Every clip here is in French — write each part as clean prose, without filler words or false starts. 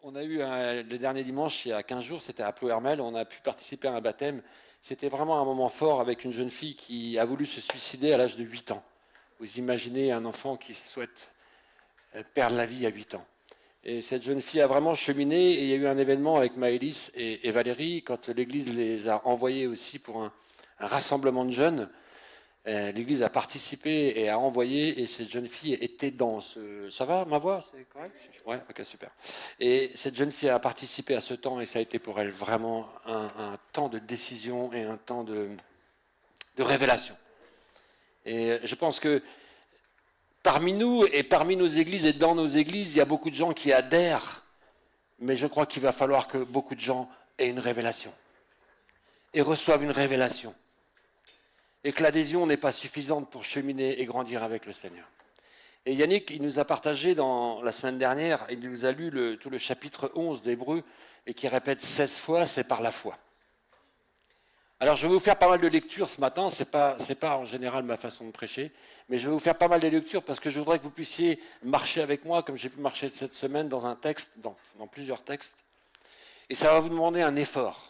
On a eu le dernier dimanche, il y a 15 jours, c'était à Ploërmel, on a pu participer à un baptême. C'était vraiment un moment fort avec une jeune fille qui a voulu se suicider à l'âge de 8 ans. Vous imaginez un enfant qui souhaite perdre la vie à 8 ans. Et cette jeune fille a vraiment cheminé et il y a eu un événement avec Maëlys et Valérie quand l'Église les a envoyés aussi pour un rassemblement de jeunes. L'Église a participé et a envoyé, et cette jeune fille était dans ce... Ça va, ma voix, c'est correct? Ouais, ok, super. Et cette jeune fille a participé à ce temps, et ça a été pour elle vraiment un temps de décision et un temps de révélation. Et je pense que parmi nous, et parmi nos églises, et dans nos églises, il y a beaucoup de gens qui adhèrent, mais je crois qu'il va falloir que beaucoup de gens aient une révélation, et reçoivent une révélation. Et que l'adhésion n'est pas suffisante pour cheminer et grandir avec le Seigneur. Et Yannick, il nous a partagé la semaine dernière, il nous a lu tout le chapitre 11 d'Hébreux, et qui répète 16 fois, c'est par la foi. Alors je vais vous faire pas mal de lectures ce matin, c'est pas en général ma façon de prêcher, mais je vais vous faire pas mal de lectures parce que je voudrais que vous puissiez marcher avec moi, comme j'ai pu marcher cette semaine dans un texte, dans plusieurs textes. Et ça va vous demander un effort.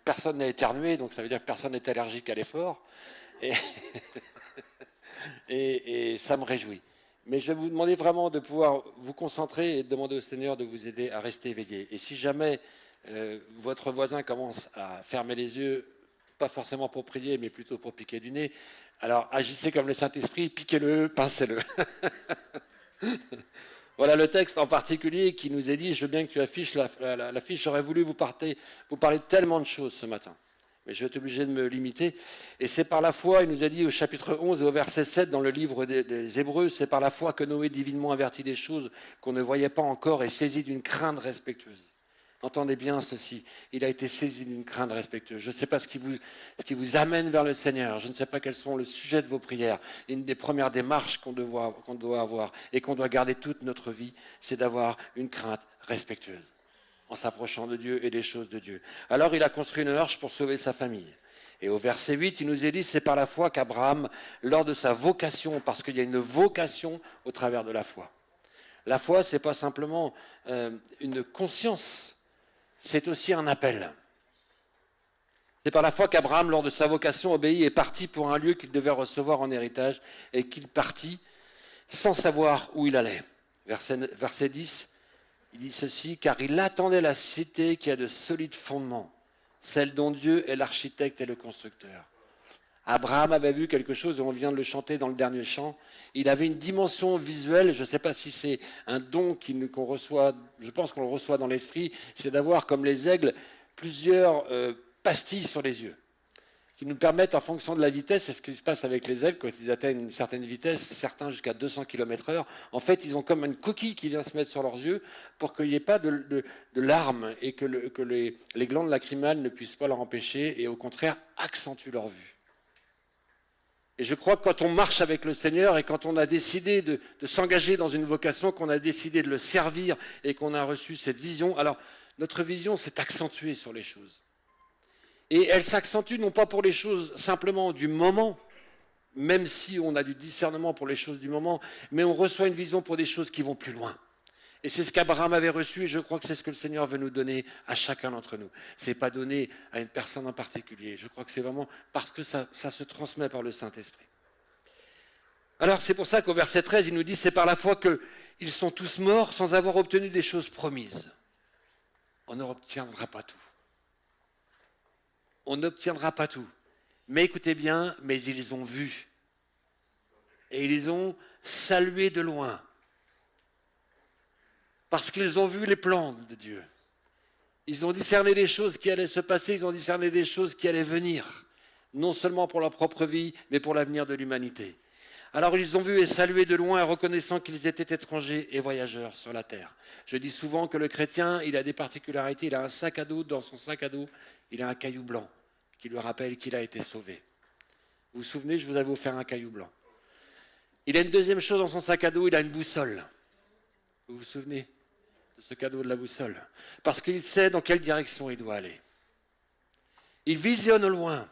Personne n'a éternué, donc ça veut dire que personne n'est allergique à l'effort. Et, et ça me réjouit. Mais je vais vous demander vraiment de pouvoir vous concentrer et de demander au Seigneur de vous aider à rester éveillé. Et si jamais votre voisin commence à fermer les yeux, pas forcément pour prier, mais plutôt pour piquer du nez, alors agissez comme le Saint-Esprit, piquez-le, pincez-le. Voilà le texte en particulier qui nous est dit, je veux bien que tu affiches la fiche, j'aurais voulu vous parler de tellement de choses ce matin, mais je vais être obligé de me limiter. Et c'est par la foi, il nous a dit au chapitre 11 et au verset 7 dans le livre des Hébreux, c'est par la foi que Noé divinement avertit des choses qu'on ne voyait pas encore et saisi d'une crainte respectueuse. Entendez bien ceci, il a été saisi d'une crainte respectueuse. Je ne sais pas ce qui vous amène vers le Seigneur, je ne sais pas quels sont le sujet de vos prières. Une des premières démarches qu'on doit avoir et qu'on doit garder toute notre vie, c'est d'avoir une crainte respectueuse, en s'approchant de Dieu et des choses de Dieu. Alors il a construit une arche pour sauver sa famille. Et au verset 8, il nous est dit, c'est par la foi qu'Abraham, lors de sa vocation, parce qu'il y a une vocation au travers de la foi. La foi, ce n'est pas simplement une conscience, c'est aussi un appel. C'est par la foi qu'Abraham, lors de sa vocation, obéit et partit pour un lieu qu'il devait recevoir en héritage et qu'il partit sans savoir où il allait. Verset 10, il dit ceci, car il attendait la cité qui a de solides fondements, celle dont Dieu est l'architecte et le constructeur. Abraham avait vu quelque chose, et on vient de le chanter dans le dernier chant. Il avait une dimension visuelle, je ne sais pas si c'est un don qu'on reçoit, je pense qu'on le reçoit dans l'esprit, c'est d'avoir, comme les aigles, plusieurs pastilles sur les yeux, qui nous permettent, en fonction de la vitesse, c'est ce qui se passe avec les aigles, quand ils atteignent une certaine vitesse, certains jusqu'à 200 km/h, en fait, ils ont comme une coquille qui vient se mettre sur leurs yeux pour qu'il n'y ait pas de larmes et que les glandes lacrymales ne puissent pas leur empêcher et au contraire accentuent leur vue. Et je crois que quand on marche avec le Seigneur et quand on a décidé de s'engager dans une vocation, qu'on a décidé de le servir et qu'on a reçu cette vision, alors notre vision s'est accentuée sur les choses. Et elle s'accentue non pas pour les choses simplement du moment, même si on a du discernement pour les choses du moment, mais on reçoit une vision pour des choses qui vont plus loin. Et c'est ce qu'Abraham avait reçu et je crois que c'est ce que le Seigneur veut nous donner à chacun d'entre nous. Ce n'est pas donné à une personne en particulier. Je crois que c'est vraiment parce que ça se transmet par le Saint-Esprit. Alors c'est pour ça qu'au verset 13, il nous dit, c'est par la foi qu'ils sont tous morts sans avoir obtenu des choses promises. On n'obtiendra pas tout. On n'obtiendra pas tout. Mais écoutez bien, mais ils ont vu. Et ils ont salué de loin. Parce qu'ils ont vu les plans de Dieu. Ils ont discerné des choses qui allaient se passer, ils ont discerné des choses qui allaient venir. Non seulement pour leur propre vie, mais pour l'avenir de l'humanité. Alors ils ont vu et salué de loin, reconnaissant qu'ils étaient étrangers et voyageurs sur la terre. Je dis souvent que le chrétien, il a des particularités, il a un sac à dos, dans son sac à dos, il a un caillou blanc qui lui rappelle qu'il a été sauvé. Vous vous souvenez, je vous avais offert un caillou blanc. Il a une deuxième chose dans son sac à dos, il a une boussole. Vous vous souvenez de ce cadeau de la boussole? Parce qu'il sait dans quelle direction il doit aller. Il visionne au loin,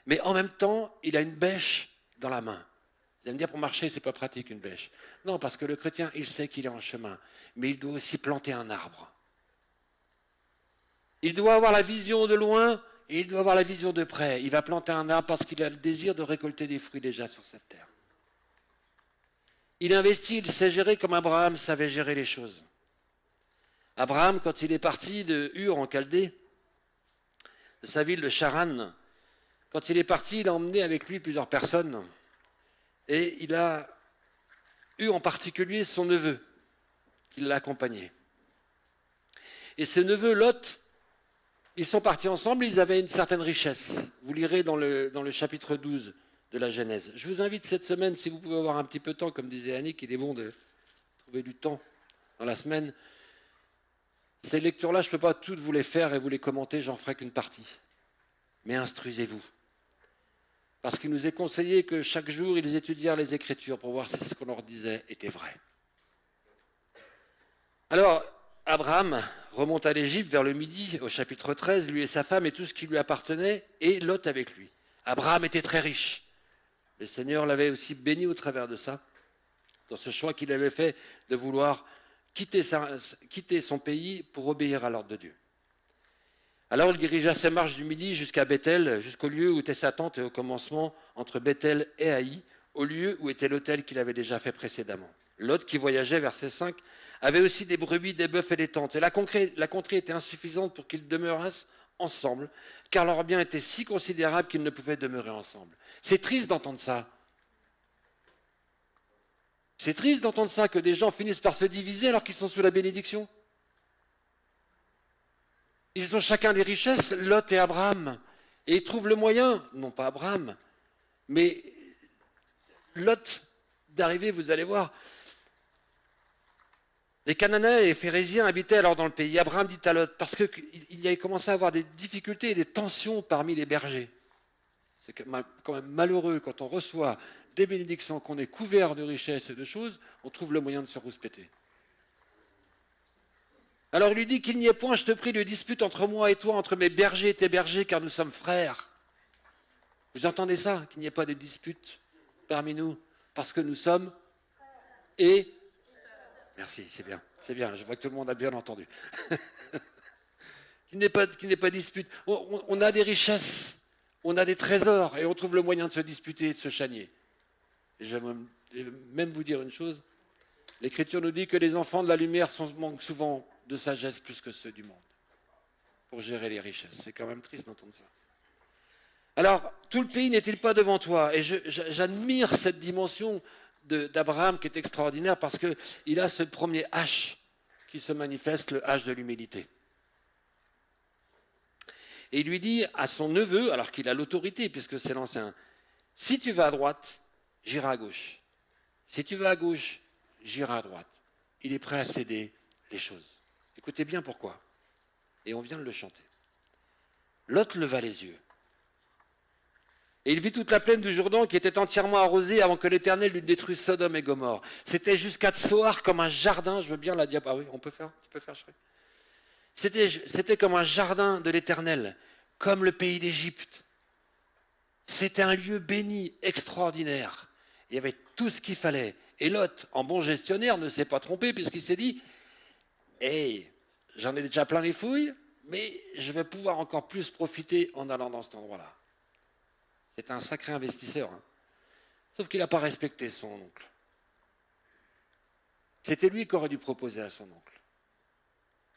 mais en même temps, il a une bêche dans la main. Vous allez me dire, pour marcher, c'est pas pratique une bêche. Non, parce que le chrétien, il sait qu'il est en chemin, mais il doit aussi planter un arbre. Il doit avoir la vision de loin et il doit avoir la vision de près. Il va planter un arbre parce qu'il a le désir de récolter des fruits déjà sur cette terre. Il investit, il sait gérer comme Abraham savait gérer les choses. Abraham, quand il est parti de Ur en Chaldée, de sa ville de Charan, quand il est parti, il a emmené avec lui plusieurs personnes. Et il a eu en particulier son neveu, qui l'a accompagné. Et ce neveu, Lot, ils sont partis ensemble, ils avaient une certaine richesse. Vous lirez dans le chapitre 12 de la Genèse. Je vous invite cette semaine, si vous pouvez avoir un petit peu de temps, comme disait Annick, il est bon de trouver du temps dans la semaine. Ces lectures-là, je ne peux pas toutes vous les faire et vous les commenter, j'en ferai qu'une partie. Mais instruisez-vous. Parce qu'il nous est conseillé que chaque jour, ils étudièrent les Écritures pour voir si ce qu'on leur disait était vrai. Alors, Abraham remonte à l'Égypte vers le midi, au chapitre 13, lui et sa femme et tout ce qui lui appartenait, et Lot avec lui. Abraham était très riche. Le Seigneur l'avait aussi béni au travers de ça, dans ce choix qu'il avait fait de vouloir quitter son pays pour obéir à l'ordre de Dieu. Alors il dirigea ses marches du midi jusqu'à Bethel, jusqu'au lieu où était sa tente et au commencement entre Bethel et Haï, au lieu où était l'autel qu'il avait déjà fait précédemment. Lot, qui voyageait vers ces 5, avait aussi des brebis, des bœufs et des tentes. Et la contrée était insuffisante pour qu'ils demeurassent ensemble, car leur bien était si considérable qu'ils ne pouvaient demeurer ensemble. C'est triste d'entendre ça. C'est triste d'entendre ça, que des gens finissent par se diviser alors qu'ils sont sous la bénédiction. Ils ont chacun des richesses, Lot et Abraham. Et ils trouvent le moyen, non pas Abraham, mais Lot, d'arriver, vous allez voir. Les Cananéens et les Phérésiens habitaient alors dans le pays. Abraham dit à Lot, parce qu'il avait commencé à avoir des difficultés et des tensions parmi les bergers. C'est quand même malheureux quand on reçoit des bénédictions, qu'on est couvert de richesses et de choses, on trouve le moyen de se rouspéter. Alors il lui dit qu'il n'y ait point, je te prie, de dispute entre moi et toi, entre mes bergers et tes bergers, car nous sommes frères. Vous entendez ça, qu'il n'y ait pas de dispute parmi nous, parce que nous sommes et... Merci, c'est bien, je vois que tout le monde a bien entendu. Qu'il n'y ait pas de dispute. On a des richesses, on a des trésors, et on trouve le moyen de se disputer et de se chagner. Et je vais même vous dire une chose, l'Écriture nous dit que les enfants de la lumière manquent souvent de sagesse plus que ceux du monde pour gérer les richesses. C'est quand même triste d'entendre ça. Alors, tout le pays n'est-il pas devant toi? Et j'admire cette dimension d'Abraham qui est extraordinaire parce qu'il a ce premier H qui se manifeste, le H de l'humilité. Et il lui dit à son neveu, alors qu'il a l'autorité puisque c'est l'ancien, si tu vas à droite, j'irai à gauche. Si tu vas à gauche, j'irai à droite. Il est prêt à céder les choses. Écoutez bien pourquoi. Et on vient de le chanter. Lot leva les yeux. Et il vit toute la plaine du Jourdain qui était entièrement arrosée avant que l'Éternel lui détruise Sodome et Gomorrhe. C'était jusqu'à Tsoar comme un jardin. Je veux bien la diapo. Ah oui, on peut faire. Tu peux faire, chérie. C'était comme un jardin de l'Éternel, comme le pays d'Égypte. C'était un lieu béni, extraordinaire. Il y avait tout ce qu'il fallait. Et Lot, en bon gestionnaire, ne s'est pas trompé puisqu'il s'est dit « Hey, j'en ai déjà plein les fouilles, mais je vais pouvoir encore plus profiter en allant dans cet endroit-là. » C'est un sacré investisseur. Hein. Sauf qu'il n'a pas respecté son oncle. C'était lui qui aurait dû proposer à son oncle.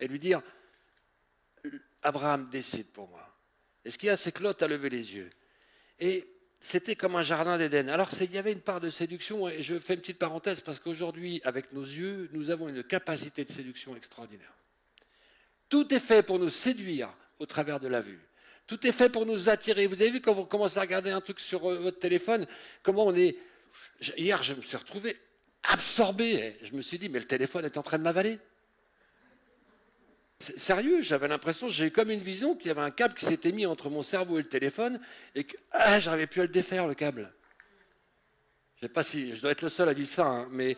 Et lui dire « Abraham, décide pour moi. » Et ce qu'il y a, c'est que Lot a levé les yeux. Et c'était comme un jardin d'Éden. Alors, il y avait une part de séduction, et je fais une petite parenthèse, parce qu'aujourd'hui, avec nos yeux, nous avons une capacité de séduction extraordinaire. Tout est fait pour nous séduire au travers de la vue. Tout est fait pour nous attirer. Vous avez vu quand vous commencez à regarder un truc sur votre téléphone, comment on est... Hier, je me suis retrouvé absorbé. Je me suis dit, mais le téléphone est en train de m'avaler. Sérieux, j'avais l'impression, j'ai eu comme une vision qu'il y avait un câble qui s'était mis entre mon cerveau et le téléphone et que j'arrivais plus à le défaire, le câble. Je ne sais pas si je dois être le seul à vivre ça, hein, mais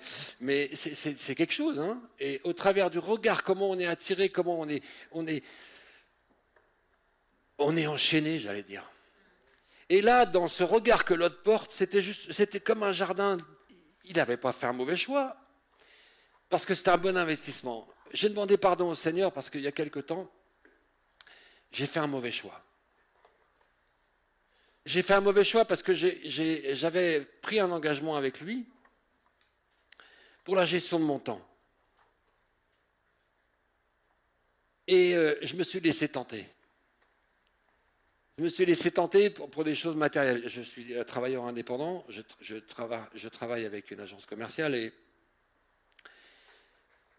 c'est quelque chose. Hein, et au travers du regard, comment on est attiré, comment on est enchaîné, j'allais dire. Et là, dans ce regard que Lot porte, c'était comme un jardin. Il n'avait pas fait un mauvais choix, parce que c'était un bon investissement. J'ai demandé pardon au Seigneur parce qu'il y a quelque temps, j'ai fait un mauvais choix. J'ai fait un mauvais choix parce que j'avais pris un engagement avec lui pour la gestion de mon temps. Et je me suis laissé tenter. Je me suis laissé tenter pour des choses matérielles. Je suis travailleur indépendant, je travaille avec une agence commerciale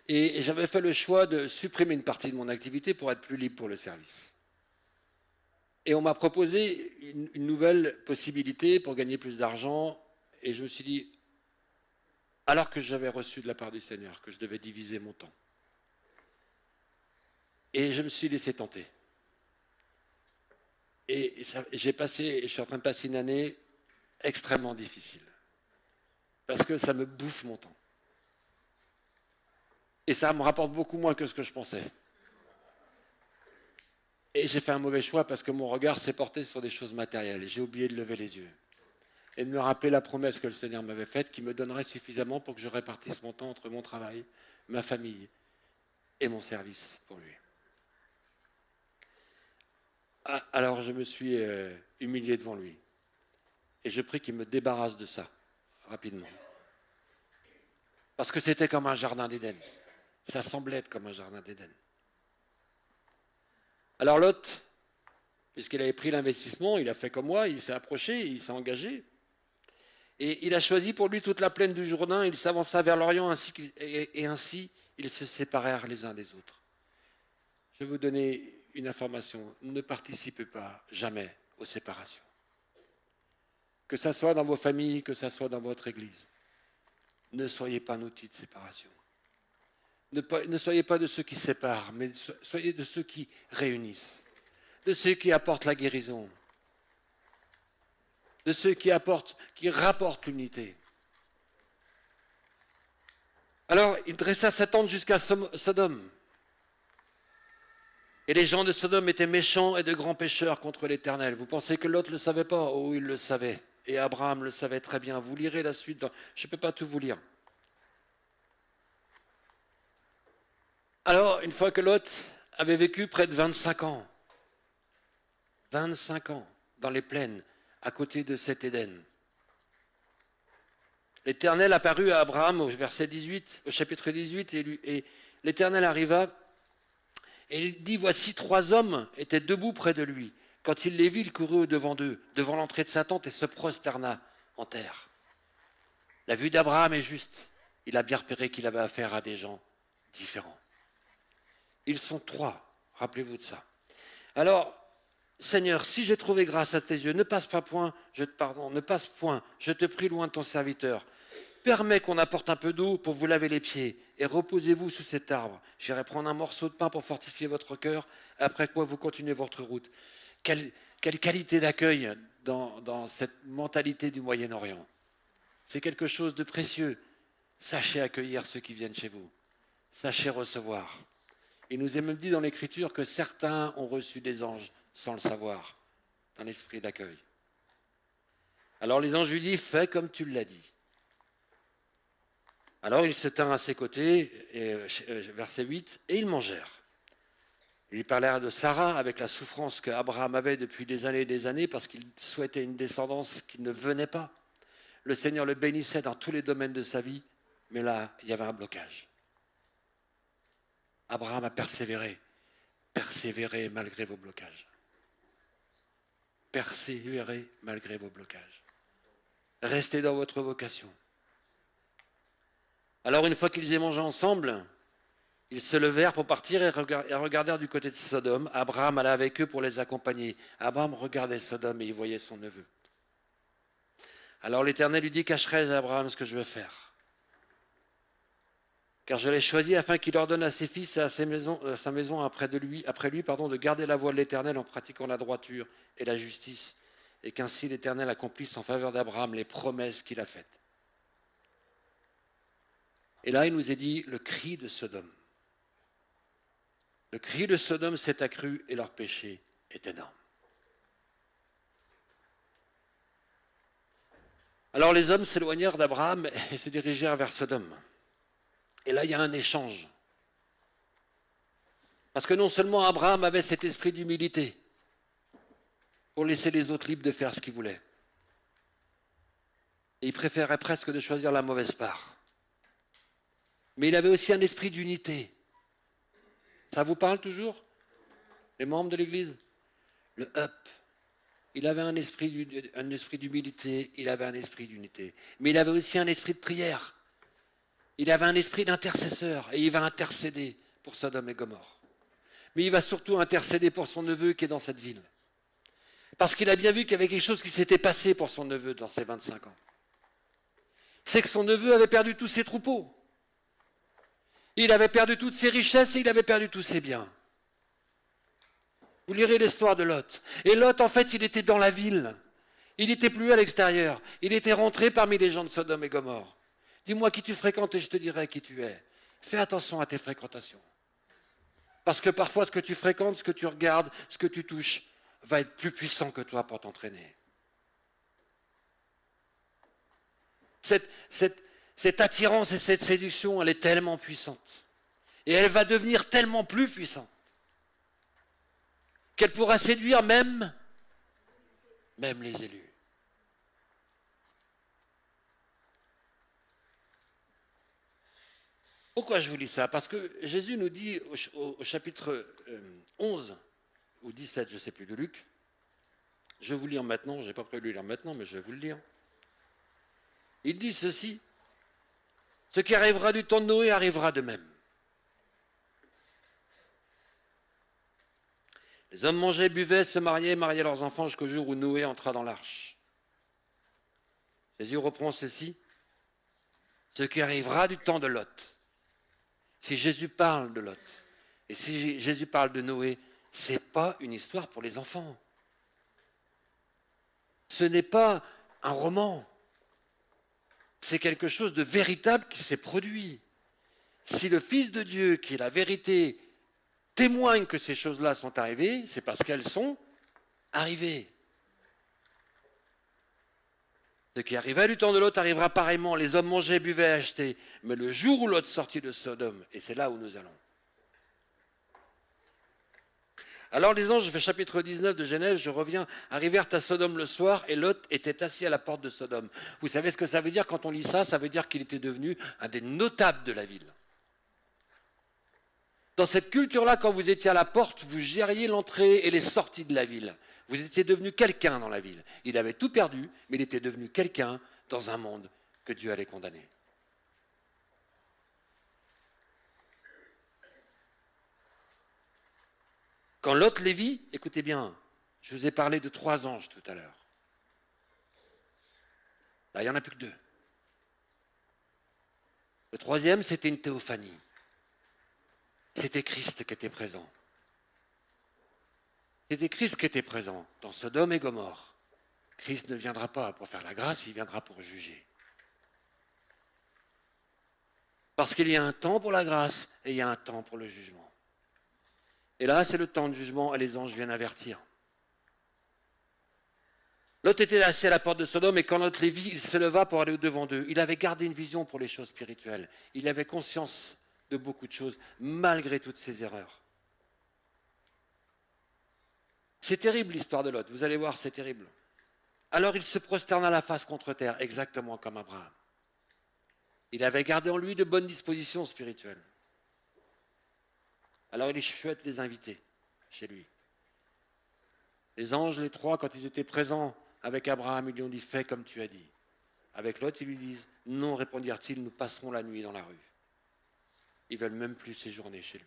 et j'avais fait le choix de supprimer une partie de mon activité pour être plus libre pour le service. Et on m'a proposé une nouvelle possibilité pour gagner plus d'argent et je me suis dit, alors que j'avais reçu de la part du Seigneur, que je devais diviser mon temps. Et je me suis laissé tenter. Et je suis en train de passer une année extrêmement difficile. Parce que ça me bouffe mon temps. Et ça me rapporte beaucoup moins que ce que je pensais. Et j'ai fait un mauvais choix parce que mon regard s'est porté sur des choses matérielles. Et j'ai oublié de lever les yeux. Et de me rappeler la promesse que le Seigneur m'avait faite, qui me donnerait suffisamment pour que je répartisse mon temps entre mon travail, ma famille et mon service pour lui. Alors je me suis humilié devant lui. Et je prie qu'il me débarrasse de ça, rapidement. Parce que c'était comme un jardin d'Éden. Ça semblait être comme un jardin d'Éden. Alors Lot, puisqu'il avait pris l'investissement, il a fait comme moi, il s'est approché, il s'est engagé. Et il a choisi pour lui toute la plaine du Jourdain, il s'avança vers l'Orient, et ainsi ils se séparèrent les uns des autres. Je vais vous donner une information, ne participez pas jamais aux séparations. Que ça soit dans vos familles, que ça soit dans votre église. Ne soyez pas un outil de séparation. Ne soyez pas de ceux qui séparent, mais soyez de ceux qui réunissent, de ceux qui apportent la guérison, de ceux qui rapportent l'unité. Alors, il dressa sa tente jusqu'à Sodome. Et les gens de Sodome étaient méchants et de grands pécheurs contre l'Éternel. Vous pensez que Lot ne le savait pas? Oh, il le savait. Et Abraham le savait très bien. Vous lirez la suite. Je ne peux pas tout vous lire. Alors, une fois que Lot avait vécu près de 25 ans dans les plaines, à côté de cet Éden, l'Éternel apparut à Abraham au chapitre 18, et l'Éternel arriva et il dit, voici 3 hommes étaient debout près de lui. Quand il les vit, il courut au-devant d'eux, devant l'entrée de sa tente, et se prosterna en terre. La vue d'Abraham est juste. Il a bien repéré qu'il avait affaire à des gens différents. Ils sont 3, rappelez-vous de ça. Alors, Seigneur, si j'ai trouvé grâce à tes yeux, ne passe point, je te prie loin de ton serviteur. Permets qu'on apporte un peu d'eau pour vous laver les pieds et reposez-vous sous cet arbre. J'irai prendre un morceau de pain pour fortifier votre cœur, après quoi vous continuez votre route. Quelle qualité d'accueil dans cette mentalité du Moyen-Orient. C'est quelque chose de précieux. Sachez accueillir ceux qui viennent chez vous. Sachez recevoir. Il nous est même dit dans l'Écriture que certains ont reçu des anges sans le savoir, dans l'esprit d'accueil. Alors les anges lui disent, fais comme tu l'as dit. Alors ils se tinrent à ses côtés, verset 8, et ils mangèrent. Ils lui parlèrent de Sarah avec la souffrance qu'Abraham avait depuis des années parce qu'il souhaitait une descendance qui ne venait pas. Le Seigneur le bénissait dans tous les domaines de sa vie, mais là, il y avait un blocage. Abraham a persévéré. Persévérez malgré vos blocages. Persévérez malgré vos blocages. Restez dans votre vocation. Alors, une fois qu'ils aient mangé ensemble, ils se levèrent pour partir et regardèrent du côté de Sodome. Abraham alla avec eux pour les accompagner. Abraham regardait Sodome et il voyait son neveu. Alors l'Éternel lui dit, cacherai-je à Abraham ce que je veux faire? Car je l'ai choisi afin qu'il ordonne à ses fils et à sa maison après lui, de garder la voie de l'Éternel en pratiquant la droiture et la justice, et qu'ainsi l'Éternel accomplisse en faveur d'Abraham les promesses qu'il a faites. Et là, il nous est dit le cri de Sodome. Le cri de Sodome s'est accru et leur péché est énorme. Alors les hommes s'éloignèrent d'Abraham et se dirigèrent vers Sodome. Et là, il y a un échange. Parce que non seulement Abraham avait cet esprit d'humilité pour laisser les autres libres de faire ce qu'ils voulaient, et il préférait presque de choisir la mauvaise part. Mais il avait aussi un esprit d'unité. Ça vous parle toujours, les membres de l'Église? Le up. Il avait un esprit d'humilité, il avait un esprit d'unité. Mais il avait aussi un esprit de prière. Il avait un esprit d'intercesseur et il va intercéder pour Sodome et Gomorrhe. Mais il va surtout intercéder pour son neveu qui est dans cette ville. Parce qu'il a bien vu qu'il y avait quelque chose qui s'était passé pour son neveu dans ses 25 ans. C'est que son neveu avait perdu tous ses troupeaux. Il avait perdu toutes ses richesses et il avait perdu tous ses biens. Vous lirez l'histoire de Lot. Et Lot, en fait, il était dans la ville. Il n'était plus à l'extérieur. Il était rentré parmi les gens de Sodome et Gomorrhe. Dis-moi qui tu fréquentes et je te dirai qui tu es. Fais attention à tes fréquentations. Parce que parfois, ce que tu fréquentes, ce que tu regardes, ce que tu touches, va être plus puissant que toi pour t'entraîner. Cette attirance et cette séduction, elle est tellement puissante. Et elle va devenir tellement plus puissante qu'elle pourra séduire même les élus. Pourquoi je vous lis ça? Parce que Jésus nous dit au chapitre 11 ou 17, je ne sais plus, de Luc, je vais vous lire maintenant, je n'ai pas prévu de le lire maintenant, mais je vais vous le lire. Il dit ceci: ce qui arrivera du temps de Noé arrivera de même. Les hommes mangeaient, buvaient, se mariaient leurs enfants jusqu'au jour où Noé entra dans l'arche. Jésus reprend ceci: ce qui arrivera du temps de Lot. Si Jésus parle de Lot et si Jésus parle de Noé, ce n'est pas une histoire pour les enfants. Ce n'est pas un roman. C'est quelque chose de véritable qui s'est produit. Si le Fils de Dieu, qui est la vérité, témoigne que ces choses-là sont arrivées, c'est parce qu'elles sont arrivées. Ce qui arriva du temps de Lot arrivera pareillement. Les hommes mangeaient, buvaient, achetaient. Mais le jour où Lot sortit de Sodome, et c'est là où nous allons. Alors les anges, chapitre 19 de Genèse, je reviens, arrivèrent à Sodome le soir, et Lot était assis à la porte de Sodome. Vous savez ce que ça veut dire quand on lit ça? Ça veut dire qu'il était devenu un des notables de la ville. Dans cette culture-là, quand vous étiez à la porte, vous gériez l'entrée et les sorties de la ville. Vous étiez devenu quelqu'un dans la ville. Il avait tout perdu, mais il était devenu quelqu'un dans un monde que Dieu allait condamner. Quand Lot les vit, écoutez bien, je vous ai parlé de 3 anges tout à l'heure. Là, il n'y en a plus que 2. Le 3e, c'était une théophanie. C'était Christ qui était présent. C'était Christ qui était présent dans Sodome et Gomorrhe. Christ ne viendra pas pour faire la grâce, il viendra pour juger. Parce qu'il y a un temps pour la grâce et il y a un temps pour le jugement. Et là, c'est le temps de jugement et les anges viennent avertir. Lot était assis à la porte de Sodome et quand Lot les vit, il se leva pour aller au-devant d'eux. Il avait gardé une vision pour les choses spirituelles. Il avait conscience de beaucoup de choses, malgré toutes ses erreurs. C'est terrible l'histoire de Lot, vous allez voir, c'est terrible. Alors il se prosterna la face contre terre, exactement comme Abraham. Il avait gardé en lui de bonnes dispositions spirituelles. Alors il souhaite les inviter chez lui. Les anges, les 3, quand ils étaient présents avec Abraham, ils lui ont dit « fais comme tu as dit ». Avec Lot, ils lui disent « non », répondirent-ils, « nous passerons la nuit dans la rue ». Ils ne veulent même plus séjourner chez lui.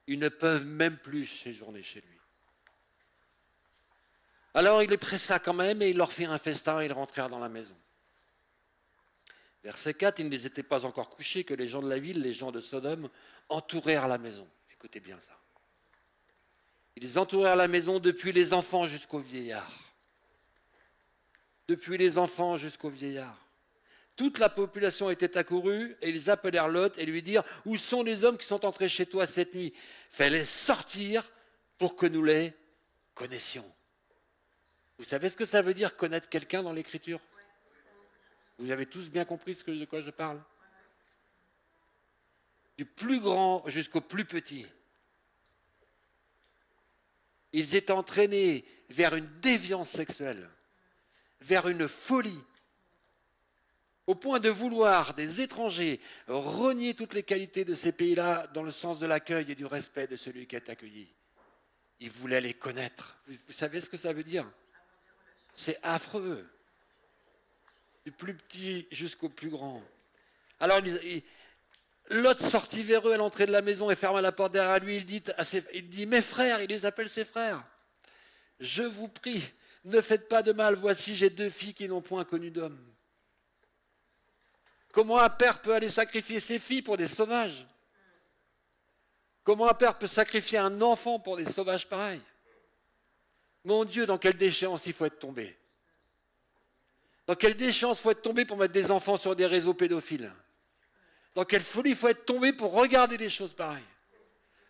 Ils ne peuvent même plus séjourner chez lui. Alors il les pressa quand même et il leur fit un festin et ils rentrèrent dans la maison. Verset 4, ils n'étaient pas encore couchés que les gens de la ville, les gens de Sodome, entourèrent la maison. Écoutez bien ça. Ils entourèrent la maison depuis les enfants jusqu'aux vieillards. Depuis les enfants jusqu'aux vieillards. Toute la population était accourue et ils appelèrent Lot et lui dirent « Où sont les hommes qui sont entrés chez toi cette nuit ?» Fais-les sortir pour que nous les connaissions. Vous savez ce que ça veut dire connaître quelqu'un dans l'Écriture? Vous avez tous bien compris de quoi je parle? Du plus grand jusqu'au plus petit. Ils étaient entraînés vers une déviance sexuelle, vers une folie, au point de vouloir des étrangers renier toutes les qualités de ces pays-là dans le sens de l'accueil et du respect de celui qui est accueilli. Ils voulaient les connaître. Vous savez ce que ça veut dire? C'est affreux. Du plus petit jusqu'au plus grand. Alors, Lot sortit vers eux à l'entrée de la maison et ferma la porte derrière lui. Il dit, mes frères, il les appelle ses frères. Je vous prie, ne faites pas de mal. Voici, j'ai 2 filles qui n'ont point connu d'homme. Comment un père peut aller sacrifier ses filles pour des sauvages? Comment un père peut sacrifier un enfant pour des sauvages pareils? Mon Dieu, dans quelle déchéance il faut être tombé? Dans quelle déchéance il faut être tombé pour mettre des enfants sur des réseaux pédophiles? Dans quelle folie il faut être tombé pour regarder des choses pareilles?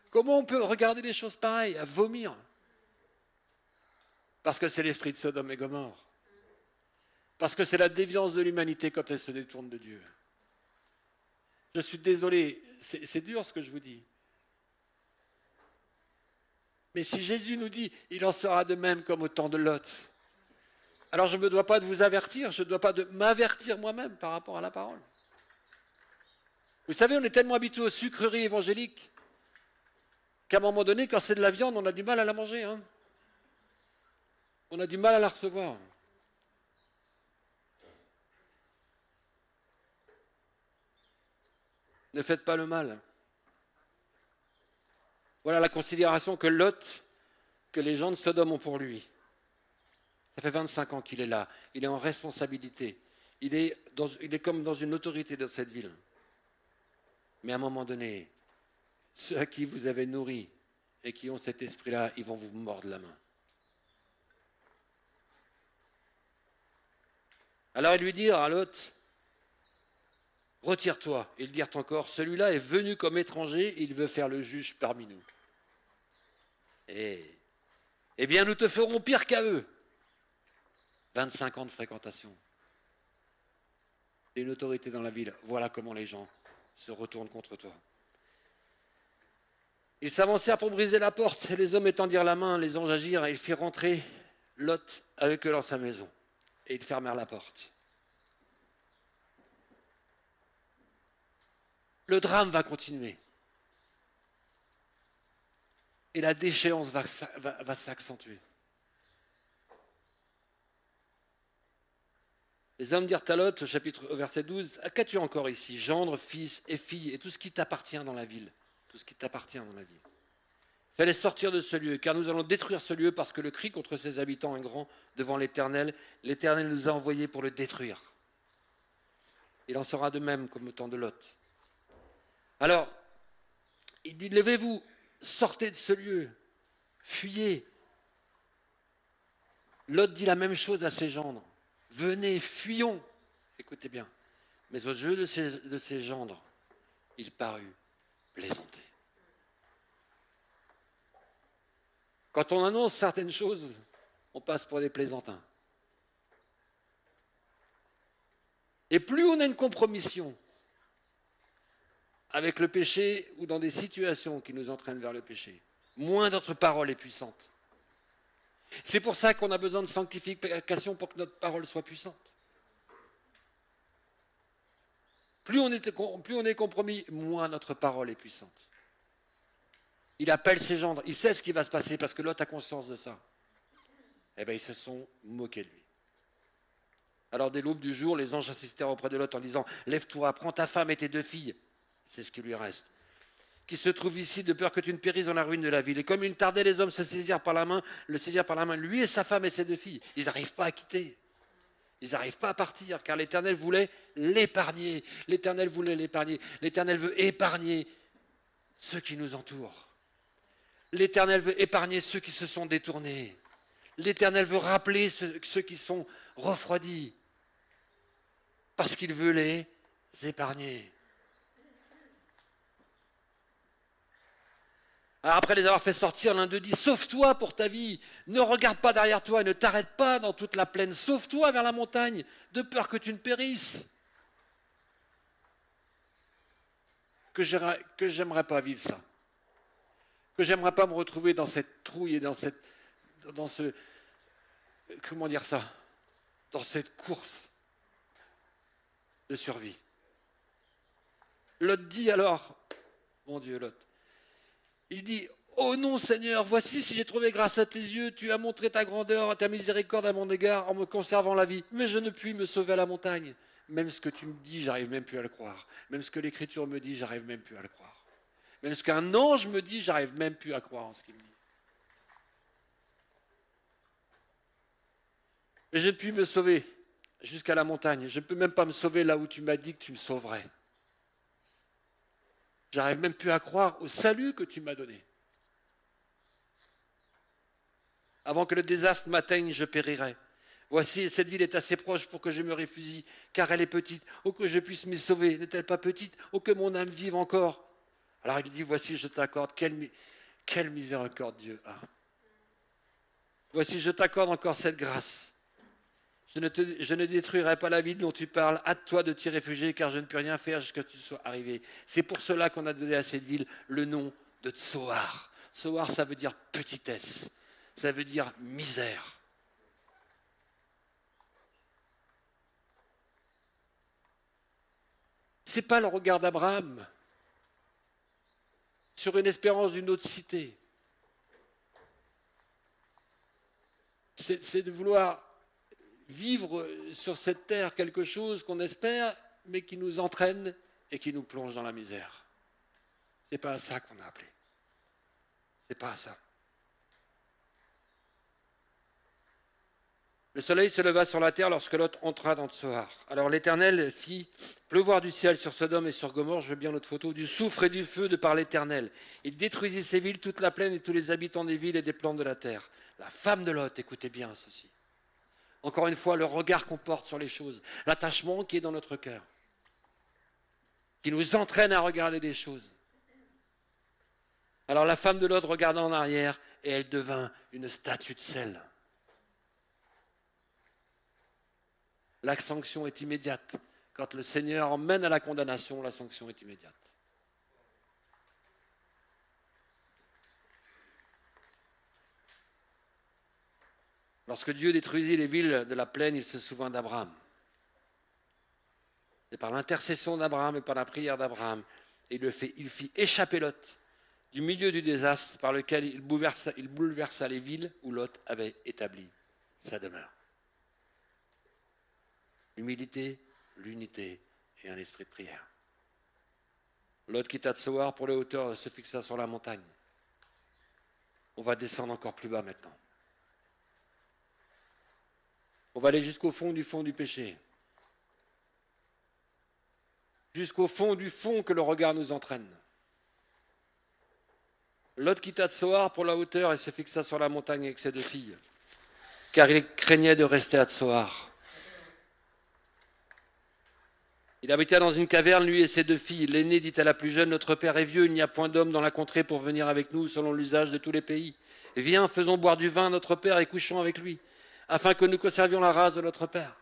Comment on peut regarder des choses pareilles? À vomir. Parce que c'est l'esprit de Sodome et Gomorrhe. Parce que c'est la déviance de l'humanité quand elle se détourne de Dieu. Je suis désolé, c'est dur ce que je vous dis. Mais si Jésus nous dit, il en sera de même comme au temps de Lot, alors je ne me dois pas de vous avertir, je ne dois pas de m'avertir moi-même par rapport à la parole. Vous savez, on est tellement habitué aux sucreries évangéliques qu'à un moment donné, quand c'est de la viande, on a du mal à la manger. Hein. On a du mal à la recevoir. Ne faites pas le mal. Voilà la considération que Lot, que les gens de Sodome ont pour lui. Ça fait 25 ans qu'il est là. Il est en responsabilité. Il est comme dans une autorité dans cette ville. Mais à un moment donné, ceux à qui vous avez nourri et qui ont cet esprit-là, ils vont vous mordre la main. Alors ils lui dirent à Lot, retire-toi. Ils dirent encore, celui-là est venu comme étranger, il veut faire le juge parmi nous. Eh bien, nous te ferons pire qu'à eux. 25 ans de fréquentation. Et une autorité dans la ville. Voilà comment les gens se retournent contre toi. Ils s'avancèrent pour briser la porte, et les hommes étendirent la main, les anges agirent, et ils firent rentrer Lot avec eux dans sa maison. Et ils fermèrent la porte. Le drame va continuer. Et la déchéance va s'accentuer. Les hommes dirent à Lot, au verset 12, « Qu'as-tu encore ici, gendre, fils et fille, et tout ce qui t'appartient dans la ville ?» Tout ce qui t'appartient dans la ville. Fais-les sortir de ce lieu, car nous allons détruire ce lieu, parce que le cri contre ses habitants est grand devant l'Éternel. L'Éternel nous a envoyés pour le détruire. Il en sera de même comme au temps de Lot. Alors, il dit, levez-vous, sortez de ce lieu, fuyez. Lot dit la même chose à ses gendres. Venez, fuyons. Écoutez bien. Mais aux yeux de ses gendres, il parut plaisanter. Quand on annonce certaines choses, on passe pour des plaisantins. Et plus on a une compromission avec le péché ou dans des situations qui nous entraînent vers le péché, moins notre parole est puissante. C'est pour ça qu'on a besoin de sanctification pour que notre parole soit puissante. Plus on est compromis, moins notre parole est puissante. Il appelle ses gendres, il sait ce qui va se passer parce que l'autre a conscience de ça. Eh bien, ils se sont moqués de lui. Alors, dès l'aube du jour, les anges assistèrent auprès de Lot en disant, « Lève-toi, prends ta femme et tes 2 filles. » C'est ce qui lui reste. « Qui se trouve ici de peur que tu ne périsses dans la ruine de la ville. » Et comme il tardait, les hommes le saisirent par la main, lui et sa femme et ses 2 filles. Ils n'arrivent pas à quitter. Ils n'arrivent pas à partir, car l'Éternel voulait l'épargner. L'Éternel voulait l'épargner. L'Éternel veut épargner ceux qui nous entourent. L'Éternel veut épargner ceux qui se sont détournés. L'Éternel veut rappeler ceux qui sont refroidis. Parce qu'il veut les épargner. Alors après les avoir fait sortir, l'un d'eux dit, sauve-toi pour ta vie, ne regarde pas derrière toi et ne t'arrête pas dans toute la plaine, sauve-toi vers la montagne, de peur que tu ne périsses. Que j'aimerais pas vivre ça. Que j'aimerais pas me retrouver dans cette trouille et dans ce, comment dire ça, dans cette course de survie. Lot dit alors, mon Dieu, Lot, il dit, oh non Seigneur, voici si j'ai trouvé grâce à tes yeux, tu as montré ta grandeur, ta miséricorde à mon égard en me conservant la vie, mais je ne puis me sauver à la montagne. Même ce que tu me dis, j'arrive même plus à le croire. Même ce que l'Écriture me dit, j'arrive même plus à le croire. Même ce qu'un ange me dit, j'arrive même plus à croire en ce qu'il me dit. Et je ne puis me sauver jusqu'à la montagne. Je ne peux même pas me sauver là où tu m'as dit que tu me sauverais. J'arrive même plus à croire au salut que tu m'as donné. Avant que le désastre m'atteigne, je périrai. Voici, cette ville est assez proche pour que je me réfugie, car elle est petite. Oh, que je puisse m'y sauver. N'est-elle pas petite? Oh, que mon âme vive encore. Alors il dit, voici, je t'accorde. Quelle miséricorde Dieu a. Voici, je t'accorde encore cette grâce. Je ne détruirai pas la ville dont tu parles. Hâte-toi de t'y réfugier, car je ne peux rien faire jusqu'à ce que tu sois arrivé. C'est pour cela qu'on a donné à cette ville le nom de Tsoar. Tsoar, ça veut dire petitesse. Ça veut dire misère. Ce n'est pas le regard d'Abraham sur une espérance d'une autre cité. C'est de vouloir vivre sur cette terre quelque chose qu'on espère, mais qui nous entraîne et qui nous plonge dans la misère. Ce n'est pas à ça qu'on a appelé. Ce n'est pas à ça. Le soleil se leva sur la terre lorsque Lot entra dans Tsoar. Alors l'Éternel fit pleuvoir du ciel sur Sodome et sur Gomorrhe, je veux bien notre photo, du soufre et du feu de par l'Éternel. Il détruisit ces villes, toute la plaine et tous les habitants des villes et des plantes de la terre. La femme de Lot, écoutez bien ceci. Encore une fois, le regard qu'on porte sur les choses, l'attachement qui est dans notre cœur, qui nous entraîne à regarder des choses. Alors la femme de Lot regarda en arrière et elle devint une statue de sel. La sanction est immédiate. Quand le Seigneur emmène à la condamnation, la sanction est immédiate. Lorsque Dieu détruisit les villes de la plaine, il se souvint d'Abraham. C'est par l'intercession d'Abraham et par la prière d'Abraham. Et il fit échapper Lot du milieu du désastre par lequel il bouleversa les villes où Lot avait établi sa demeure. L'humilité, l'unité et un esprit de prière. Lot quitta Tsoar pour les hauteurs et se fixa sur la montagne. On va descendre encore plus bas maintenant. On va aller jusqu'au fond du péché. Jusqu'au fond du fond que le regard nous entraîne. Lot quitta Tsoar pour la hauteur et se fixa sur la montagne avec ses deux filles, car il craignait de rester à Tsoar. Il habitait dans une caverne, lui et ses deux filles. L'aînée dit à la plus jeune, notre père est vieux, il n'y a point d'homme dans la contrée pour venir avec nous selon l'usage de tous les pays. Viens, faisons boire du vin à notre père et couchons avec lui, afin que nous conservions la race de notre père.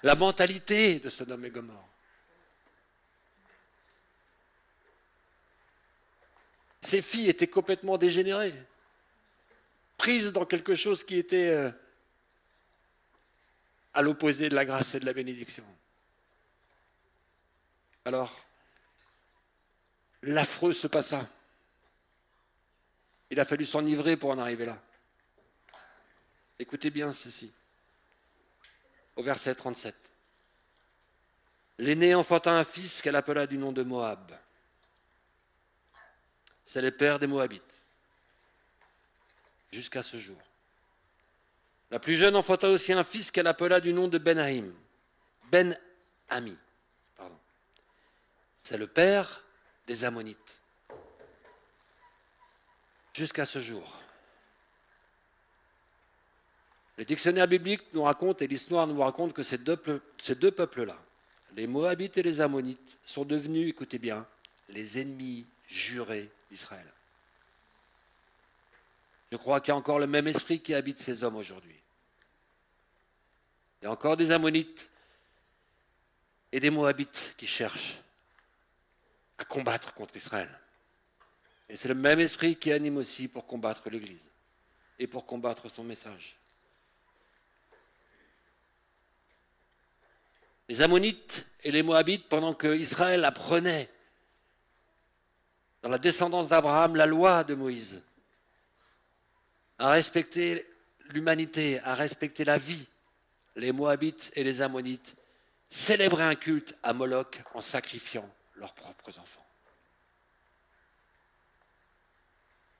La mentalité de Sodome et Gomorrhe. Ces filles étaient complètement dégénérées, prises dans quelque chose qui était à l'opposé de la grâce et de la bénédiction. Alors, l'affreux se passa. Il a fallu s'enivrer pour en arriver là. Écoutez bien ceci, au verset 37. L'aînée enfanta un fils qu'elle appela du nom de Moab. C'est le père des Moabites, jusqu'à ce jour. La plus jeune enfanta aussi un fils qu'elle appela du nom de Ben-Ami. C'est le père des Ammonites, jusqu'à ce jour. Le dictionnaire biblique nous raconte, et l'histoire nous raconte que ces deux peuples-là, les Moabites et les Ammonites, sont devenus, écoutez bien, les ennemis juré d'Israël. Je crois qu'il y a encore le même esprit qui habite ces hommes aujourd'hui. Il y a encore des Ammonites et des Moabites qui cherchent à combattre contre Israël. Et c'est le même esprit qui anime aussi pour combattre l'Église et pour combattre son message. Les Ammonites et les Moabites, pendant que Israël apprenait dans la descendance d'Abraham la loi de Moïse, à respecter l'humanité, à respecter la vie, les Moabites et les Ammonites célébraient un culte à Moloch en sacrifiant leurs propres enfants.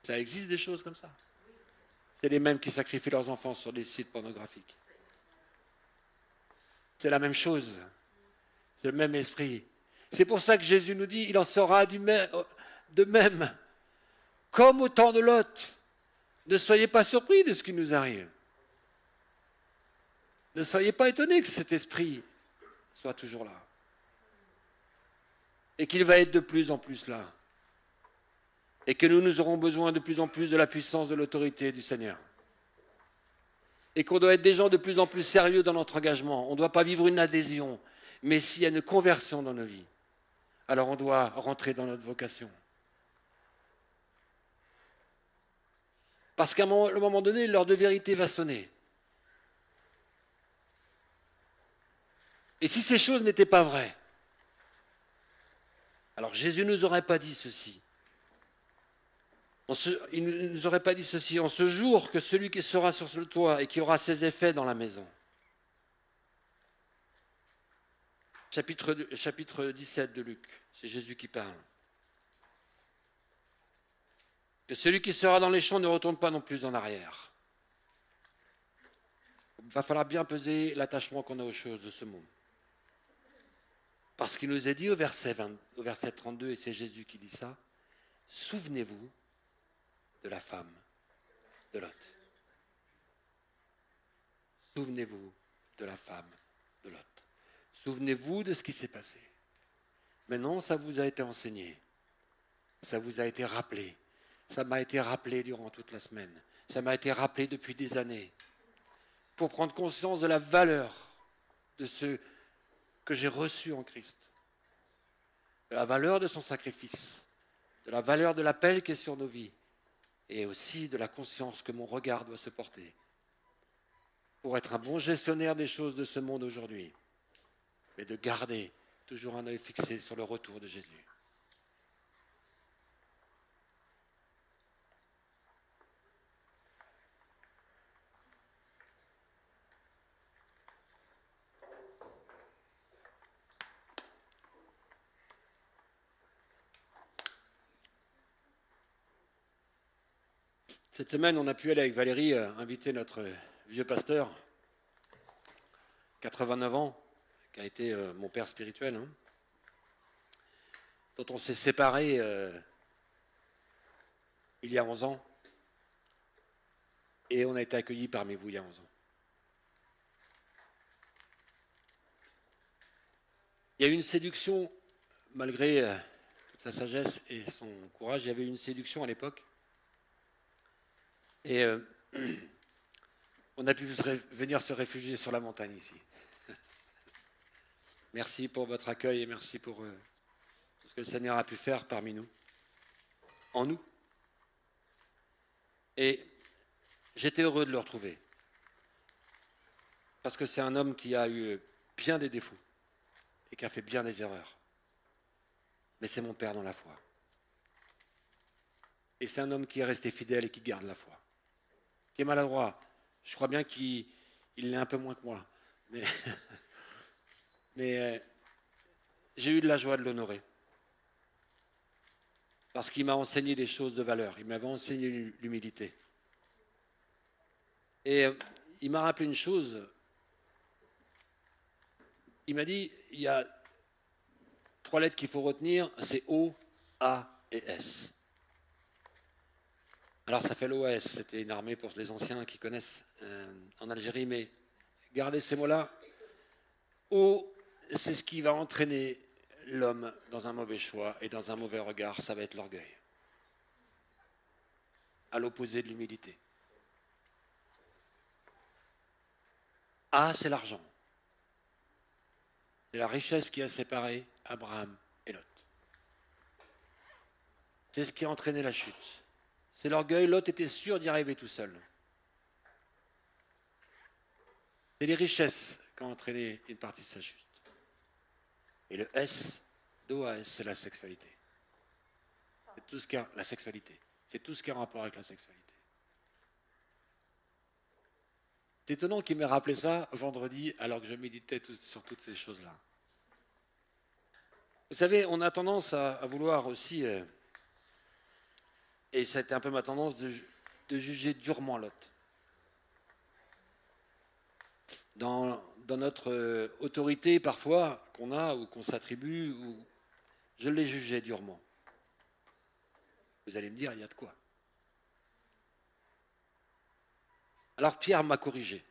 Ça existe des choses comme ça. C'est les mêmes qui sacrifient leurs enfants sur des sites pornographiques. C'est la même chose. C'est le même esprit. C'est pour ça que Jésus nous dit, il en sera de même, comme au temps de Lot. Ne soyez pas surpris de ce qui nous arrive. Ne soyez pas étonnés que cet esprit soit toujours là. Et qu'il va être de plus en plus là. Et que nous aurons besoin de plus en plus de la puissance de l'autorité du Seigneur. Et qu'on doit être des gens de plus en plus sérieux dans notre engagement. On ne doit pas vivre une adhésion, mais s'il y a une conversion dans nos vies, alors on doit rentrer dans notre vocation. Parce qu'à un moment donné, l'heure de vérité va sonner. Et si ces choses n'étaient pas vraies, alors Jésus ne nous aurait pas dit ceci. Il ne nous aurait pas dit ceci. En ce jour que celui qui sera sur le toit et qui aura ses effets dans la maison. Chapitre 17 de Luc, c'est Jésus qui parle. Que celui qui sera dans les champs ne retourne pas non plus en arrière. Il va falloir bien peser l'attachement qu'on a aux choses de ce monde. Parce qu'il nous est dit au verset 32, et c'est Jésus qui dit ça, souvenez-vous de la femme de Lot. Souvenez-vous de la femme de Lot. Souvenez-vous de ce qui s'est passé. Maintenant, ça vous a été enseigné. Ça vous a été rappelé. Ça m'a été rappelé durant toute la semaine. Ça m'a été rappelé depuis des années. Pour prendre conscience de la valeur de ce que j'ai reçu en Christ. De la valeur de son sacrifice. De la valeur de l'appel qui est sur nos vies. Et aussi de la conscience que mon regard doit se porter. Pour être un bon gestionnaire des choses de ce monde aujourd'hui. Mais de garder toujours un œil fixé sur le retour de Jésus. Cette semaine, on a pu aller avec Valérie inviter notre vieux pasteur, 89 ans, qui a été mon père spirituel, dont on s'est séparés il y a 11 ans, et on a été accueillis parmi vous il y a 11 ans. Il y a eu une séduction, malgré toute sa sagesse et son courage, il y avait eu une séduction à l'époque. Et on a pu venir se réfugier sur la montagne ici. Merci pour votre accueil et merci pour tout ce que le Seigneur a pu faire parmi nous, en nous. Et j'étais heureux de le retrouver. Parce que c'est un homme qui a eu bien des défauts et qui a fait bien des erreurs. Mais c'est mon père dans la foi. Et c'est un homme qui est resté fidèle et qui garde la foi. Qui est maladroit. Je crois bien qu'il l'est un peu moins que moi. Mais j'ai eu de la joie de l'honorer. Parce qu'il m'a enseigné des choses de valeur. Il m'avait enseigné l'humilité. Et il m'a rappelé une chose. Il m'a dit, il y a 3 lettres qu'il faut retenir, c'est O, A et S. Alors ça fait l'OAS, c'était une armée pour les anciens qui connaissent en Algérie, mais gardez ces mots-là. O, c'est ce qui va entraîner l'homme dans un mauvais choix et dans un mauvais regard, ça va être l'orgueil. À l'opposé de l'humilité. A, c'est l'argent. C'est la richesse qui a séparé Abraham et Lot. C'est ce qui a entraîné la chute. C'est l'orgueil. Lot était sûr d'y arriver tout seul. C'est les richesses qui ont entraîné une partie de sa chute. Et le S, d'OAS, c'est la sexualité. C'est tout ce qui a la sexualité. C'est tout ce qui a rapport avec la sexualité. C'est étonnant qu'il m'ait rappelé ça vendredi alors que je méditais sur toutes ces choses-là. Vous savez, on a tendance à vouloir aussi, et c'était un peu ma tendance, de juger durement Lot. Dans notre autorité parfois qu'on a ou qu'on s'attribue, je l'ai jugé durement. Vous allez me dire, il y a de quoi. Alors Pierre m'a corrigé.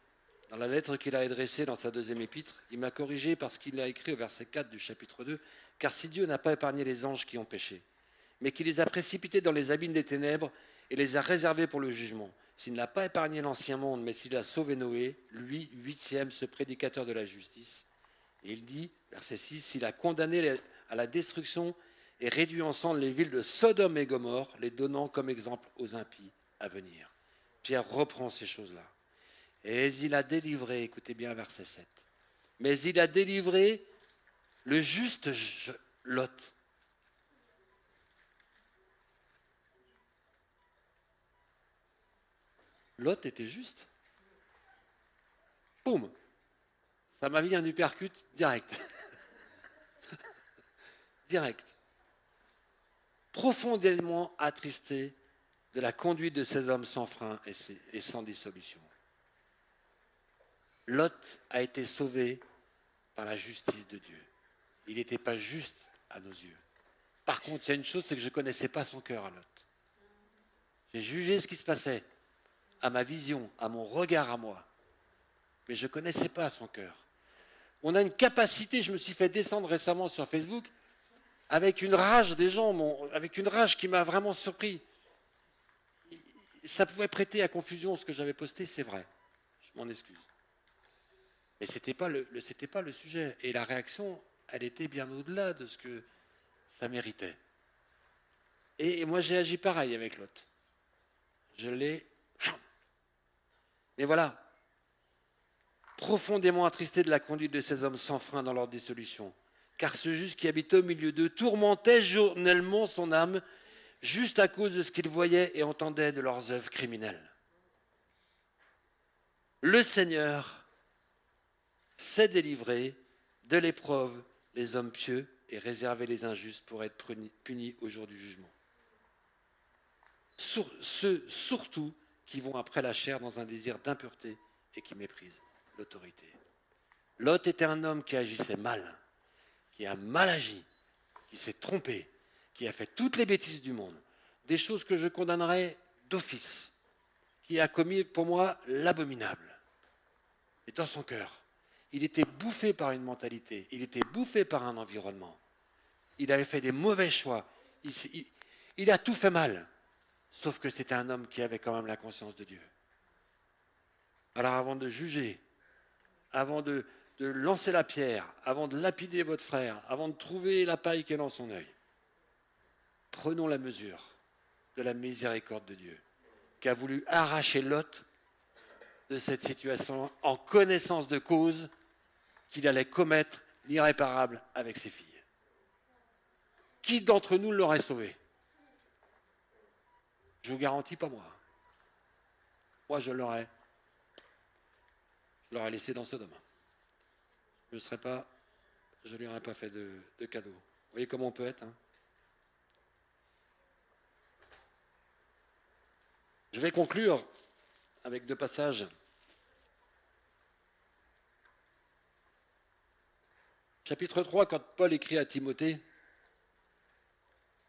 Dans la lettre qu'il a adressée dans sa deuxième épître, il m'a corrigé parce qu'il a écrit au verset 4 du chapitre 2, « Car si Dieu n'a pas épargné les anges qui ont péché, mais qu'il les a précipités dans les abîmes des ténèbres et les a réservés pour le jugement, s'il n'a pas épargné l'ancien monde, mais s'il a sauvé Noé, lui, huitième, ce prédicateur de la justice. » Et il dit, verset 6, « S'il a condamné à la destruction et réduit en cendres les villes de Sodome et Gomorrhe, les donnant comme exemple aux impies à venir. » Pierre reprend ces choses-là. Et il a délivré, écoutez bien verset 7, mais il a délivré le juste Lot. Lot était juste. Boum. Ça m'a mis un uppercut direct. Direct. Profondément attristé de la conduite de ces hommes sans frein et sans dissolution. Lot a été sauvé par la justice de Dieu. Il n'était pas juste à nos yeux. Par contre, il y a une chose, c'est que je ne connaissais pas son cœur à Lot. J'ai jugé ce qui se passait à ma vision, à mon regard à moi. Mais je ne connaissais pas son cœur. On a une capacité, je me suis fait descendre récemment sur Facebook, avec une rage des gens, avec une rage qui m'a vraiment surpris. Ça pouvait prêter à confusion ce que j'avais posté, c'est vrai. Je m'en excuse. Mais ce n'était pas le sujet. Et la réaction, elle était bien au-delà de ce que ça méritait. Et moi, j'ai agi pareil avec Lot. Je l'ai... Mais voilà, profondément attristé de la conduite de ces hommes sans frein dans leur dissolution, car ce juste qui habitait au milieu d'eux tourmentait journellement son âme, juste à cause de ce qu'il voyait et entendait de leurs œuvres criminelles. Le Seigneur sait délivrer de l'épreuve les hommes pieux et réserver les injustes pour être punis au jour du jugement. Ceux surtout qui vont après la chair dans un désir d'impureté et qui méprisent l'autorité. Lot était un homme qui agissait mal, qui a mal agi, qui s'est trompé, qui a fait toutes les bêtises du monde, des choses que je condamnerais d'office, qui a commis pour moi l'abominable. Et dans son cœur, il était bouffé par une mentalité, il était bouffé par un environnement. Il avait fait des mauvais choix, il a tout fait mal, sauf que c'était un homme qui avait quand même la conscience de Dieu. Alors avant de juger, avant de lancer la pierre, avant de lapider votre frère, avant de trouver la paille qui est dans son œil, prenons la mesure de la miséricorde de Dieu, qui a voulu arracher Lot de cette situation en connaissance de cause qu'il allait commettre l'irréparable avec ses filles. Qui d'entre nous l'aurait sauvé? Je vous garantis pas moi. Moi, je l'aurais laissé dans Sodome. Je ne lui aurais pas fait de cadeau. Vous voyez comment on peut être, hein? Je vais conclure avec 2 passages. Chapitre 3, quand Paul écrit à Timothée,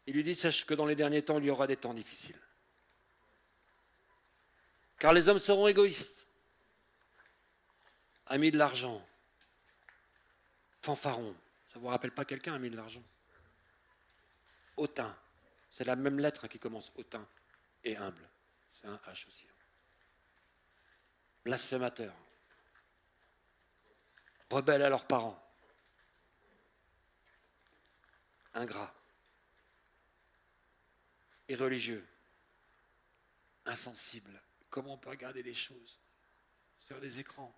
il lui dit « Sache que dans les derniers temps, il y aura des temps difficiles. Car les hommes seront égoïstes, amis de l'argent, fanfarons. » Ça ne vous rappelle pas quelqu'un a mis de l'argent? Hautain. C'est la même lettre qui commence hautain et humble. C'est un H aussi. Blasphémateurs. Rebelles à leurs parents. Ingrats. Irreligieux. Insensibles. Comment on peut regarder des choses sur les écrans?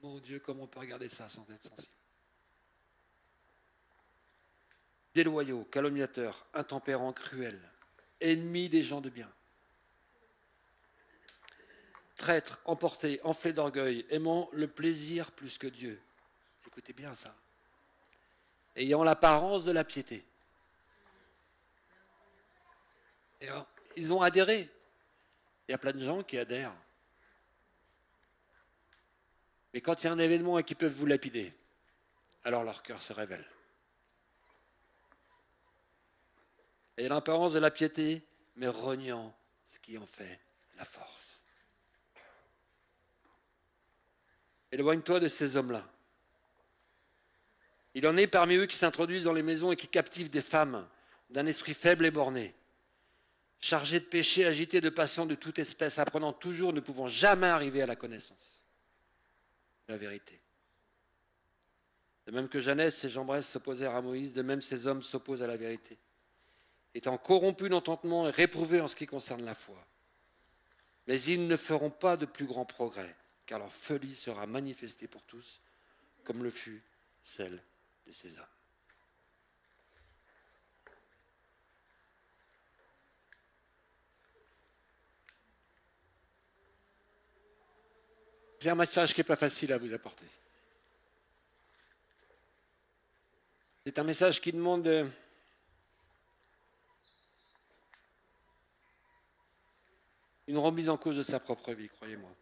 Mon Dieu, comment on peut regarder ça sans être sensible? Déloyaux, calomniateurs, intempérants, cruels, ennemis des gens de bien. Traîtres, emportés, enflés d'orgueil, aimant le plaisir plus que Dieu. Écoutez bien ça. Ayant l'apparence de la piété. Et alors, ils ont adhéré. Il y a plein de gens qui adhèrent. Mais quand il y a un événement et qu'ils peuvent vous lapider, alors leur cœur se révèle. Et l'apparence de la piété, mais reniant ce qui en fait la force. Éloigne-toi de ces hommes-là. Il en est parmi eux qui s'introduisent dans les maisons et qui captivent des femmes d'un esprit faible et borné, chargés de péchés, agités de passions de toute espèce, apprenant toujours, ne pouvant jamais arriver à la connaissance de la vérité. De même que Janès et Jambres s'opposèrent à Moïse, de même ces hommes s'opposent à la vérité, étant corrompus d'entendement et réprouvés en ce qui concerne la foi. Mais ils ne feront pas de plus grands progrès, car leur folie sera manifestée pour tous, comme le fut celle de ces hommes. C'est un message qui n'est pas facile à vous apporter. C'est un message qui demande une remise en cause de sa propre vie, croyez-moi.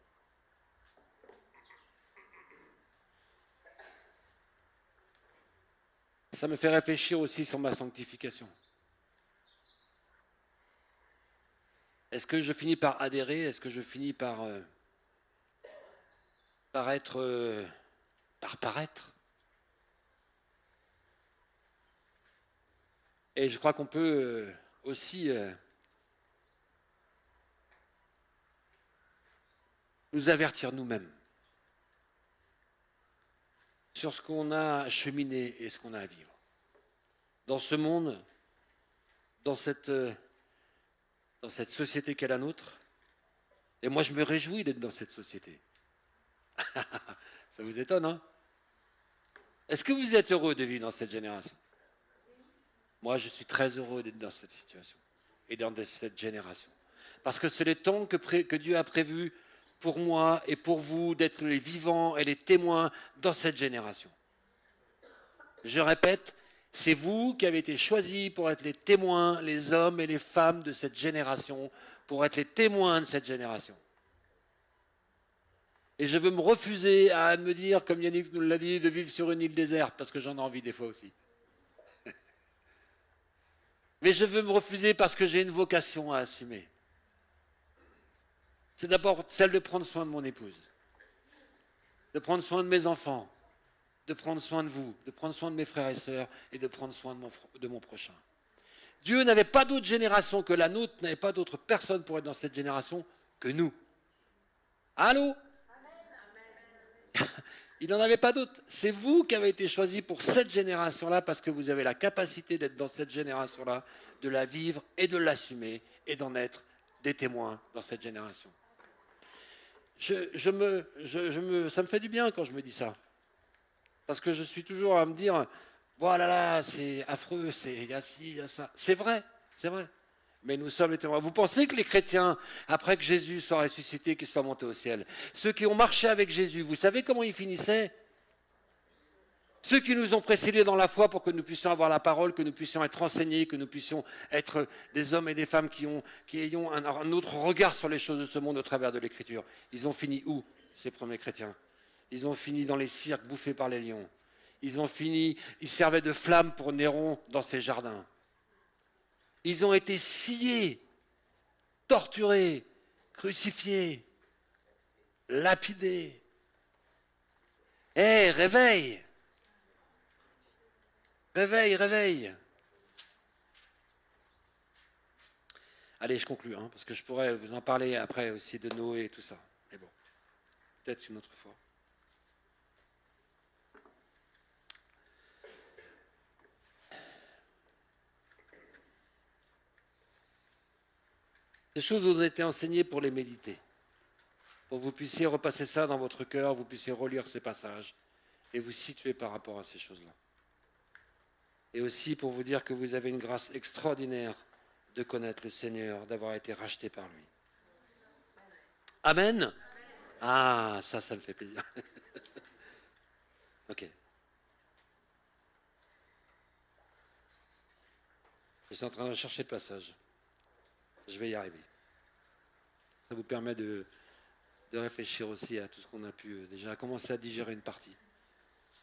Ça me fait réfléchir aussi sur ma sanctification. Est-ce que je finis par adhérer? Est-ce que je finis par paraître? Et je crois qu'on peut aussi nous avertir nous-mêmes sur ce qu'on a cheminé et ce qu'on a à vivre. Dans ce monde, dans cette société qu'est la nôtre, et moi je me réjouis d'être dans cette société. Ça vous étonne, hein? Est-ce que vous êtes heureux de vivre dans cette génération? Moi, je suis très heureux d'être dans cette situation et dans cette génération. Parce que c'est le temps que Dieu a prévu pour moi et pour vous d'être les vivants et les témoins dans cette génération. Je répète, c'est vous qui avez été choisis pour être les témoins, les hommes et les femmes de cette génération, pour être les témoins de cette génération. Et je veux me refuser à me dire, comme Yannick nous l'a dit, de vivre sur une île déserte, parce que j'en ai envie des fois aussi. Mais je veux me refuser parce que j'ai une vocation à assumer. C'est d'abord celle de prendre soin de mon épouse, de prendre soin de mes enfants, de prendre soin de vous, de prendre soin de mes frères et sœurs et de prendre soin de mon prochain. Dieu n'avait pas d'autre génération que la nôtre, n'avait pas d'autre personne pour être dans cette génération que nous. Allô? Il n'en avait pas d'autre. C'est vous qui avez été choisis pour cette génération-là parce que vous avez la capacité d'être dans cette génération-là, de la vivre et de l'assumer et d'en être des témoins dans cette génération. Ça me fait du bien quand je me dis ça. Parce que je suis toujours à me dire, voilà, là, c'est affreux, il y a ci, il y a ça. C'est vrai, c'est vrai. Mais nous sommes les témoins. Vous pensez que les chrétiens, après que Jésus soit ressuscité, qu'ils soient montés au ciel, ceux qui ont marché avec Jésus, vous savez comment ils finissaient? Ceux qui nous ont précédés dans la foi pour que nous puissions avoir la parole, que nous puissions être enseignés, que nous puissions être des hommes et des femmes qui ayons un autre regard sur les choses de ce monde au travers de l'Écriture. Ils ont fini où, ces premiers chrétiens? Ils ont fini dans les cirques bouffés par les lions. Ils servaient de flammes pour Néron dans ses jardins. Ils ont été sciés, torturés, crucifiés, lapidés. Hé, réveille! Réveille, réveille. Allez, je conclue, hein, parce que je pourrais vous en parler après aussi de Noé et tout ça. Mais bon, peut-être une autre fois. Ces choses vous ont été enseignées pour les méditer, pour que vous puissiez repasser ça dans votre cœur, vous puissiez relire ces passages et vous situer par rapport à ces choses-là. Et aussi pour vous dire que vous avez une grâce extraordinaire de connaître le Seigneur, d'avoir été racheté par lui. Amen. Ah, ça me fait plaisir. Ok. Je suis en train de chercher le passage. Je vais y arriver. Ça vous permet de réfléchir aussi à tout ce qu'on a pu déjà commencer à digérer une partie.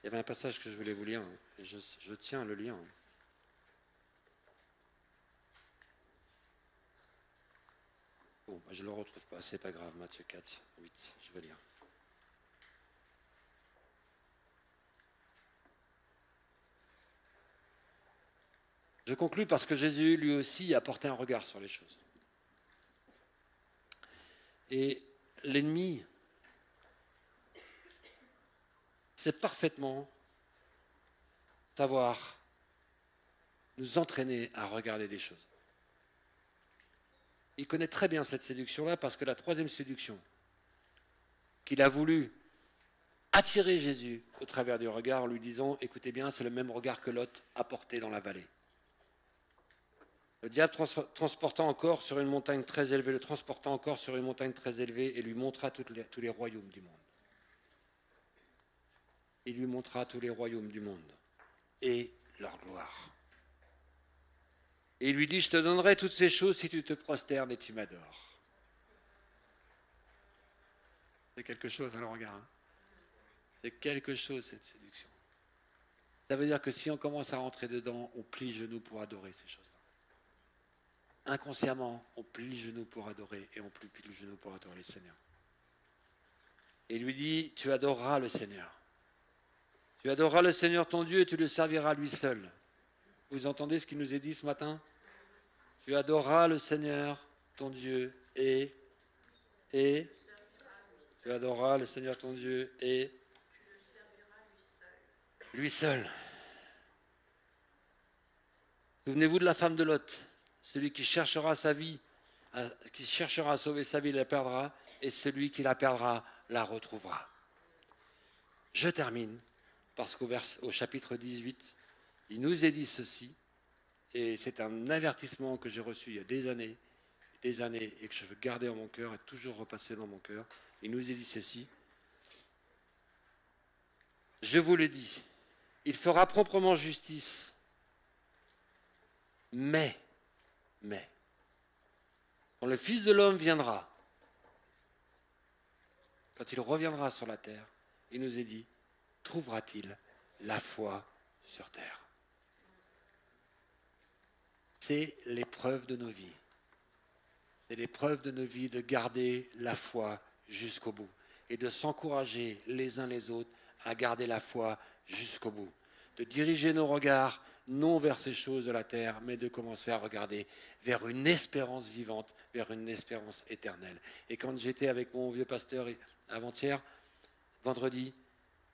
Il y avait un passage que je voulais vous lire, et je tiens à le lire. Bon, je ne le retrouve pas, c'est pas grave, Matthieu 4, 8, je vais lire. Je conclus parce que Jésus, lui aussi, a porté un regard sur les choses. Et l'ennemi sait parfaitement savoir nous entraîner à regarder des choses. Il connaît très bien cette séduction-là parce que la troisième séduction qu'il a voulu attirer Jésus au travers du regard en lui disant « Écoutez bien, c'est le même regard que Lot a porté dans la vallée ». Le diable transportant encore sur une montagne très élevée, le transportant encore sur une montagne très élevée et lui montra tous les royaumes du monde. Il lui montra tous les royaumes du monde et leur gloire. Et il lui dit, je te donnerai toutes ces choses si tu te prosternes et tu m'adores. C'est quelque chose, alors regarde. C'est quelque chose, cette séduction. Ça veut dire que si on commence à rentrer dedans, on plie les genoux pour adorer ces choses-là. Inconsciemment, on plie les genoux pour adorer et on plie les genoux pour adorer le Seigneur. Et il lui dit, tu adoreras le Seigneur. Tu adoreras le Seigneur ton Dieu et tu le serviras lui seul. Vous entendez ce qu'il nous est dit ce matin? Tu adoreras le Seigneur ton Dieu et tu adoreras le Seigneur ton Dieu et lui seul. Souvenez-vous de la femme de Lot. Celui qui cherchera sa vie, qui cherchera à sauver sa vie, la perdra, et celui qui la perdra, la retrouvera. Je termine, parce qu'au chapitre 18, il nous est dit ceci, et c'est un avertissement que j'ai reçu il y a des années, et que je veux garder en mon cœur, et toujours repasser dans mon cœur. Il nous est dit ceci. Je vous le dis, il fera proprement justice, mais, quand le Fils de l'homme viendra, quand il reviendra sur la terre, il nous est dit, trouvera-t-il la foi sur terre? C'est l'épreuve de nos vies. C'est l'épreuve de nos vies de garder la foi jusqu'au bout et de s'encourager les uns les autres à garder la foi jusqu'au bout. De diriger nos regards non vers ces choses de la terre, mais de commencer à regarder vers une espérance vivante, vers une espérance éternelle. Et quand j'étais avec mon vieux pasteur avant-hier, vendredi,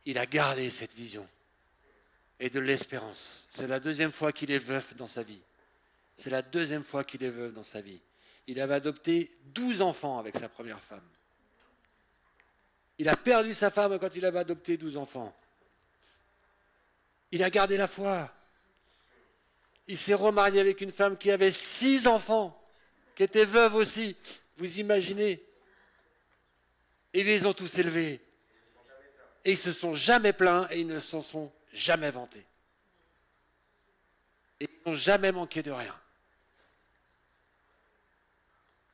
il a gardé cette vision et de l'espérance. C'est la deuxième fois qu'il est veuf dans sa vie. C'est la deuxième fois qu'il est veuf dans sa vie. Il avait adopté 12 enfants avec sa première femme. Il a perdu sa femme quand il avait adopté 12 enfants. Il a gardé la foi. Il s'est remarié avec une femme qui avait 6 enfants, qui était veuve aussi. Vous imaginez? Et ils les ont tous élevés. Et ils ne se sont jamais plaints et ils ne s'en sont jamais vantés. Et ils n'ont jamais manqué de rien.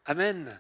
Amen.